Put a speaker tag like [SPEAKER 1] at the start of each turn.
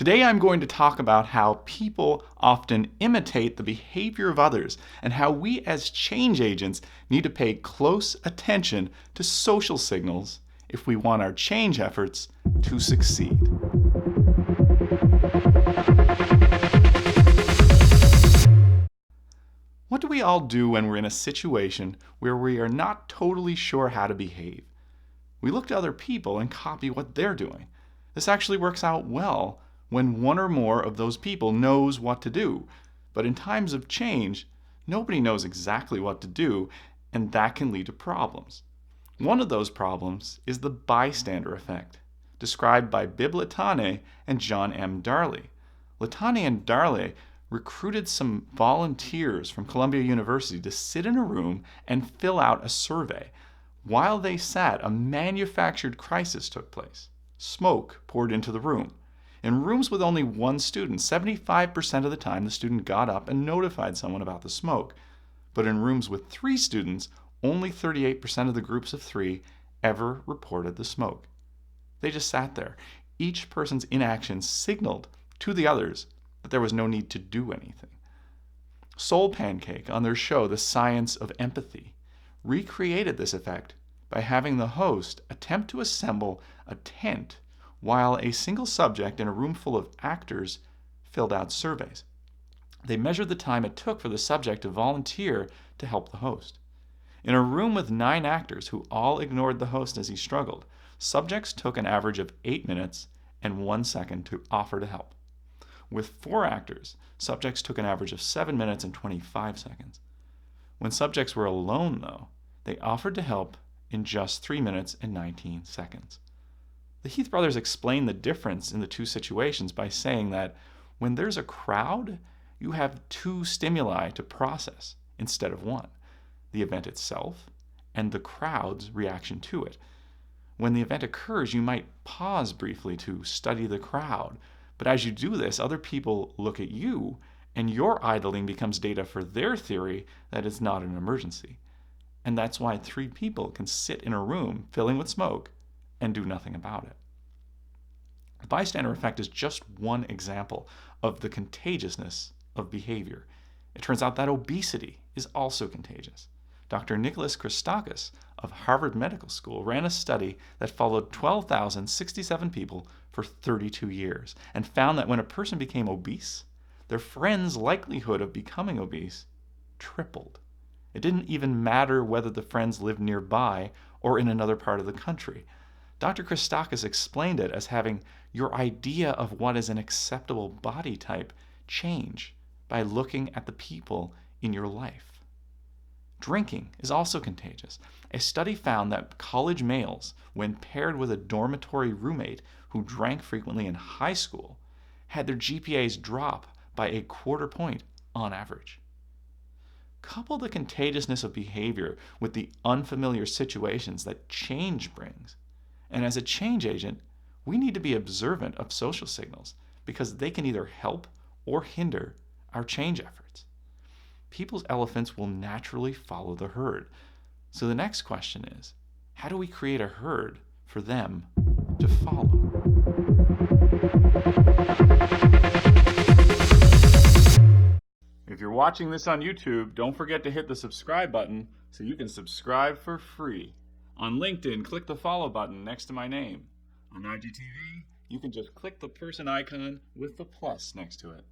[SPEAKER 1] Today I'm going to talk about how people often imitate the behavior of others and how we as change agents need to pay close attention to social signals if we want our change efforts to succeed. What do we all do when we're in a situation where we are not totally sure how to behave? We look to other people and copy what they're doing. This actually works out well when one or more of those people knows what to do. But in times of change, nobody knows exactly what to do, and that can lead to problems. One of those problems is the bystander effect, described by Latané and John M. Darley. Latané and Darley recruited some volunteers from Columbia University to sit in a room and fill out a survey. While they sat, a manufactured crisis took place. Smoke poured into the room. In rooms with only one student, 75% of the time the student got up and notified someone about the smoke. But in rooms with 3 students, only 38% of the groups of 3 ever reported the smoke. They just sat there. Each person's inaction signaled to the others that there was no need to do anything. Soul Pancake, on their show The Science of Empathy, recreated this effect by having the host attempt to assemble a tent while a single subject in a room full of actors filled out surveys. They measured the time it took for the subject to volunteer to help the host. In a room with 9 actors who all ignored the host as he struggled, subjects took an average of 8 minutes and 1 second to offer to help. With 4 actors, subjects took an average of 7 minutes and 25 seconds. When subjects were alone, though, they offered to help in just 3 minutes and 19 seconds. The Heath brothers explained the difference in the 2 situations by saying that when there's a crowd, you have 2 stimuli to process instead of 1, the event itself and the crowd's reaction to it. When the event occurs, you might pause briefly to study the crowd, but as you do this, other people look at you, and your idling becomes data for their theory that it's not an emergency. And that's why 3 people can sit in a room filling with smoke and do nothing about it. The bystander effect is just one example of the contagiousness of behavior. It turns out that obesity is also contagious. Dr. Nicholas Christakis of Harvard Medical School ran a study that followed 12,067 people for 32 years and found that when a person became obese, their friends' likelihood of becoming obese tripled. It didn't even matter whether the friends lived nearby or in another part of the country. Dr. Christakis explained it as having your idea of what is an acceptable body type change by looking at the people in your life. Drinking is also contagious. A study found that college males, when paired with a dormitory roommate who drank frequently in high school, had their GPAs drop by a 1/4 point on average. Couple the contagiousness of behavior with the unfamiliar situations that change brings. And as a change agent, we need to be observant of social signals because they can either help or hinder our change efforts. People's elephants will naturally follow the herd. So the next question is, how do we create a herd for them to follow? If you're watching this on YouTube, don't forget to hit the subscribe button so you can subscribe for free. On LinkedIn, click the follow button next to my name. On IGTV, you can just click the person icon with the plus next to it.